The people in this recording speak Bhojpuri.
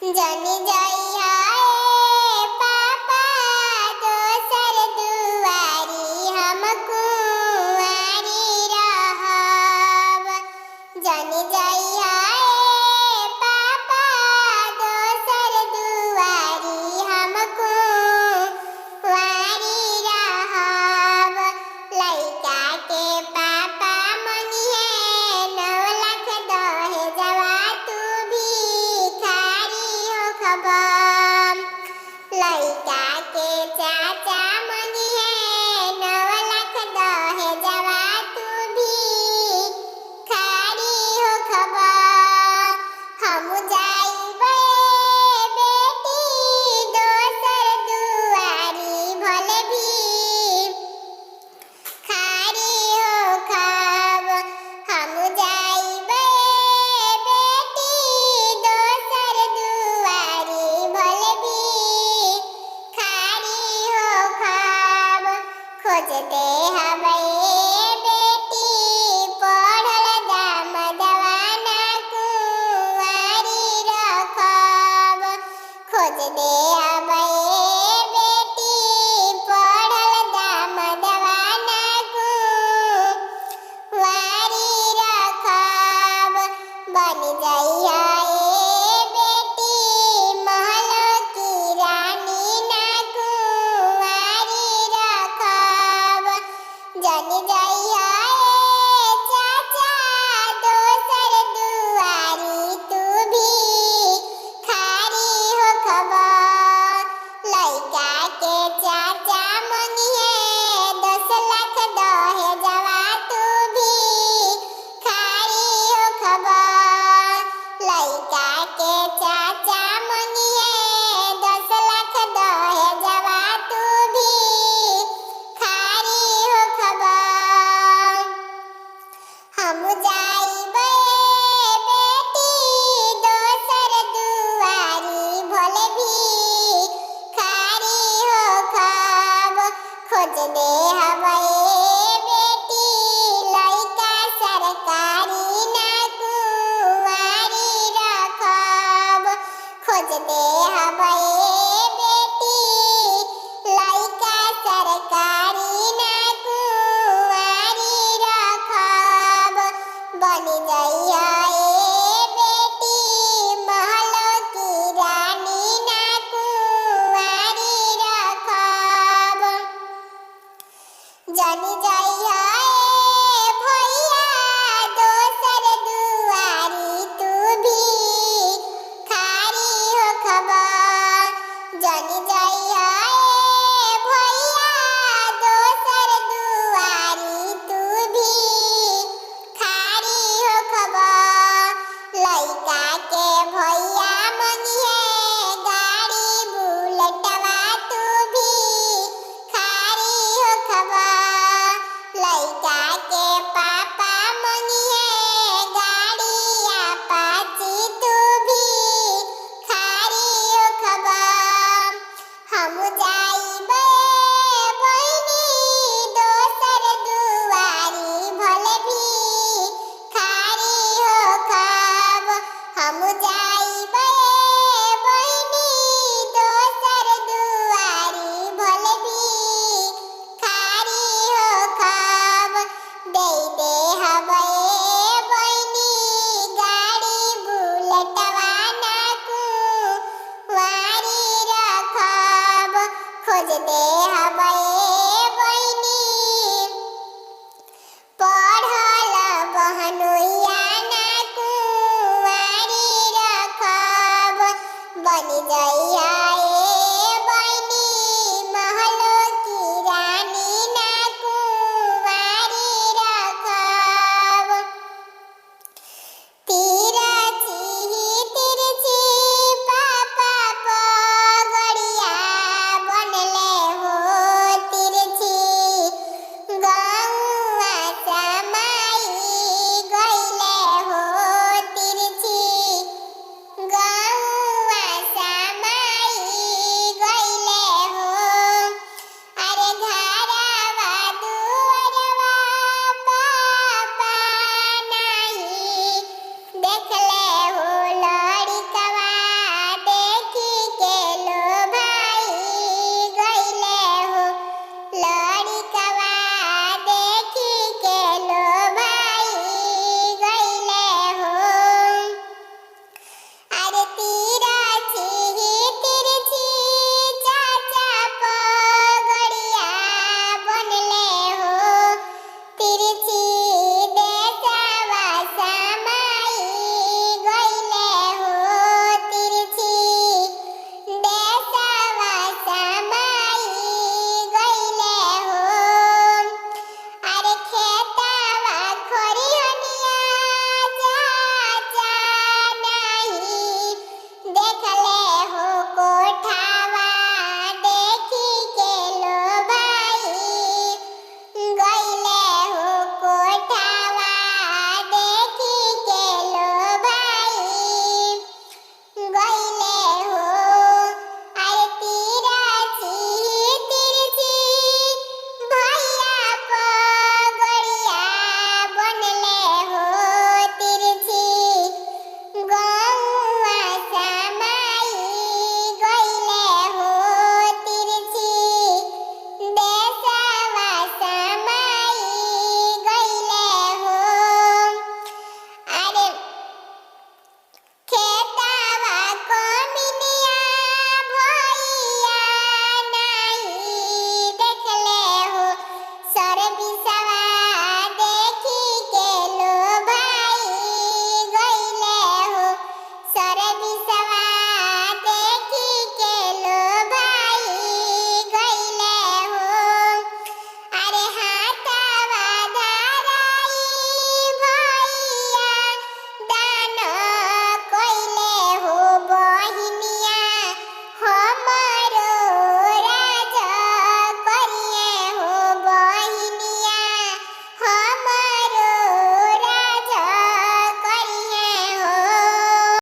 जनी जइहा ए पापा दोसर दुआरी हम कुंवारी रहब। जनी जइहा ए पापा दोसर दुआरी हम कुंवारी रहब। लइका के पापा मंगिहे 9 लाख दहेजवा तू भिखारी होखब। लइका के चाचा मंगिहे 9 लाख दहेजवा तू भिखारी होखब। हमू जाइबे बेटी दोसर दुआरी भले भिखारी होखब। हमू जाइबे बेटी दोसर दुआरी भले भिखारी होखब। खोज देहबै बेटी पढ़ल दामदवा ना कुंवारी रखब। खोज देहबै बेटी पढ़ल दामदवा ना कुंवारी रखब। बन जइहा ए बेटी महल की रानी ना कुंवारी रखब। जन जइहा ए चाचा दोसर दुआरी तू भिखारी होखब। लइका के चाचा मंगिहे 10 लाख दहेजवा तू भिखारी होखब। लइका के चाचा मंगिहे 10 लाख दहेजवा तू भिखारी होखब। हमू जाइबे बेटी दोसर दुआरी भले भिखारी होखब। खोज देहबै बेटी लइका सरकारी ना कुंवारी रखब। खोज देहबै बेटी लइका सरकारी ना कुंवारी रखब। बन जइहा ए बेटी महल की रानी ना कुंवारी रखब। जनी जइहा ए भैया दोसर दुआरी तू भिखारी होखब। जनी जइहा ए भैया दोसर दुआरी तू भिखारी होखब। लइका के भैया मंगिहे गाड़ी बुलेटवा तू भिखारी होखब। लइका के पापा मंगिहे गाड़ी अपाची तू भिखारी होखब। हमू जाइबे बहिनी दोसर दुआरी भले भिखारी होखब। हमू जाइबे बहिनी दोसर दुआरी भले भिखारी होखब। दे देहबै बहिनी गाड़ी बुलेटवा ना कुंवारी रखब। खोज देहबै बहिनी पढ़ल बहनोइया ना कुंवारी रखब। बन जइहा ए बहिनी महल की रानी ना कुंवारी रखब। तिरछी तिरछी पापा पगड़िया बनले हो तिरछी। गौआ समाई गइले हो तिरछी। गौआ समाई पैसा